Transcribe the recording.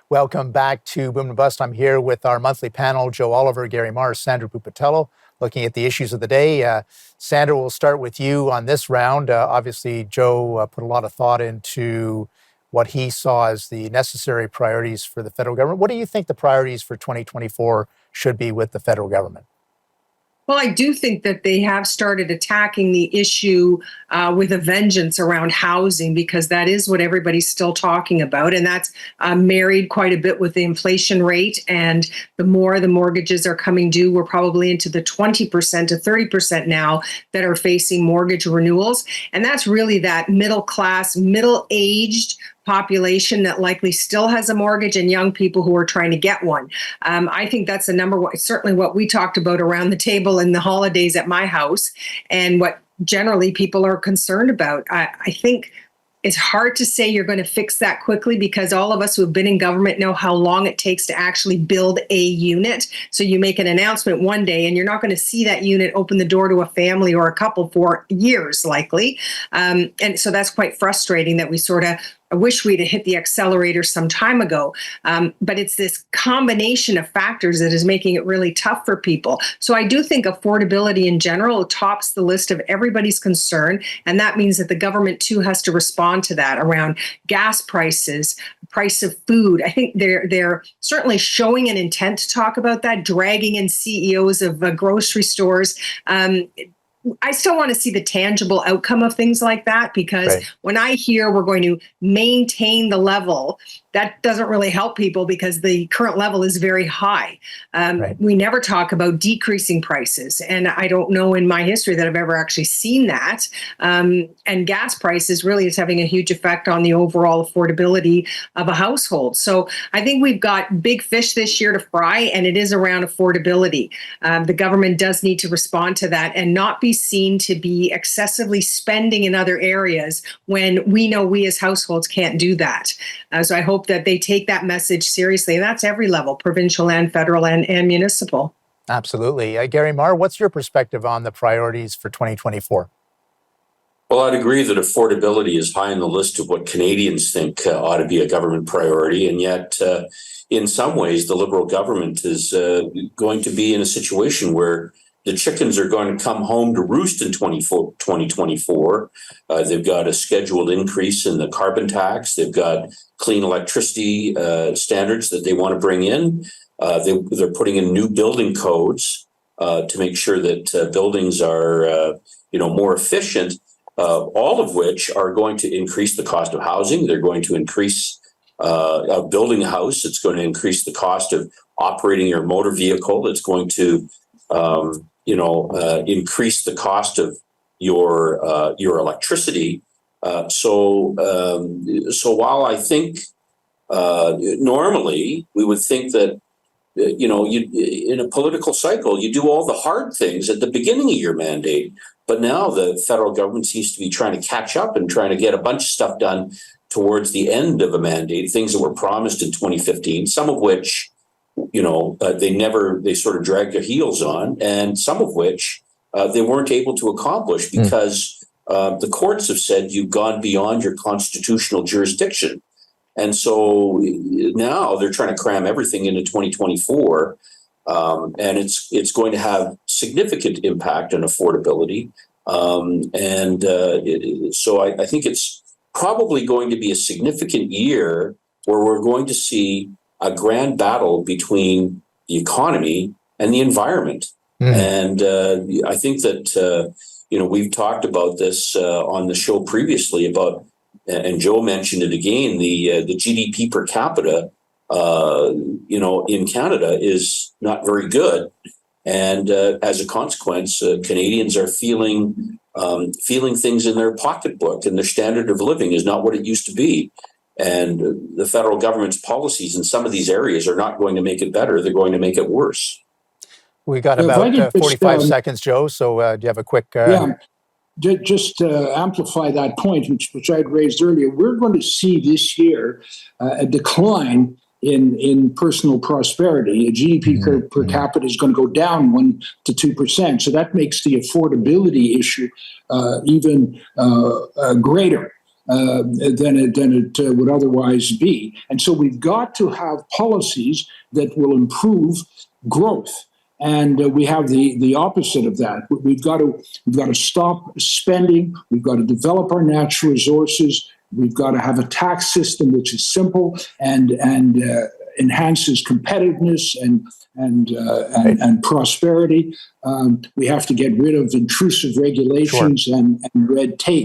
Welcome back to Boom and Bust. I'm here with our monthly panel, Joe Oliver, Gary Mars, Sandra Pupatello, looking at the issues of the day. Sandra, we'll start with you on this round. Obviously, Joe put a lot of thought into what he saw as the necessary priorities for the federal government. What do you think the priorities for 2024 should be with the federal government? Well, I do think that they have started attacking the issue with a vengeance around housing, because that is what everybody's still talking about. And that's married quite a bit with the inflation rate. And the more the mortgages are coming due, we're probably into the 20% to 30% now that are facing mortgage renewals. And that's really that middle class, middle-aged population that likely still has a mortgage, and young people who are trying to get one. I think that's the number one, certainly what we talked about around the table in the holidays at my house, and what generally people are concerned about. I think it's hard to say you're going to fix that quickly, because all of us who have been in government know how long it takes to actually build a unit. So you make an announcement one day and you're not going to see that unit open the door to a family or a couple for years, likely. And so that's quite frustrating that I wish we'd have hit the accelerator some time ago. But it's this combination of factors that is making it really tough for people. So I do think affordability in general tops the list of everybody's concern. And that means that the government too has to respond to that around gas prices, price of food. I think they're certainly showing an intent to talk about that, dragging in CEOs of grocery stores. I still want to see the tangible outcome of things like that, because when I hear we're going to maintain the level, that doesn't really help people, because the current level is very high. We never talk about decreasing prices. And I don't know in my history that I've ever actually seen that. And gas prices really is having a huge effect on the overall affordability of a household. So I think we've got big fish this year to fry, and it is around affordability. The government does need to respond to that and not be seen to be excessively spending in other areas when we know we as households can't do that. So I hope that they take that message seriously. And that's every level, provincial and federal and municipal. Absolutely. Gary Marr, what's your perspective on the priorities for 2024? Well, I'd agree that affordability is high on the list of what Canadians think ought to be a government priority. And yet, in some ways, the Liberal government is going to be in a situation where the chickens are going to come home to roost in 2024. They've got a scheduled increase in the carbon tax. They've got clean electricity standards that they want to bring in. They're putting in new building codes to make sure that buildings are more efficient, all of which are going to increase the cost of housing. They're going to increase building a house. It's going to increase the cost of operating your motor vehicle. It's going to increase the cost of your electricity. So while I think normally we would think that in a political cycle you do all the hard things at the beginning of your mandate, but now the federal government seems to be trying to catch up and trying to get a bunch of stuff done towards the end of a mandate, things that were promised in 2015, some of which they sort of dragged their heels on, and some of which they weren't able to accomplish because the courts have said you've gone beyond your constitutional jurisdiction. And so now they're trying to cram everything into 2024, and it's going to have significant impact on affordability. So I think it's probably going to be a significant year where we're going to see a grand battle between the economy and the environment. And I think that, we've talked about this on the show previously about, and Joe mentioned it again, the GDP per capita, in Canada is not very good. And as a consequence, Canadians are feeling things in their pocketbook, and their standard of living is not what it used to be. And the federal government's policies in some of these areas are not going to make it better. They're going to make it worse. We got about 45 seconds, Joe. So do you have a quick... Just to amplify that point, which I'd raised earlier, we're going to see this year a decline in personal prosperity. A GDP per capita is going to go down 1% to 2%. So that makes the affordability issue even greater. than it would otherwise be. And so we've got to have policies that will improve growth. And we have the opposite of that. We've got to stop spending. We've got to develop our natural resources. We've got to have a tax system which is simple and enhances competitiveness and prosperity. We have to get rid of intrusive regulations and red tape.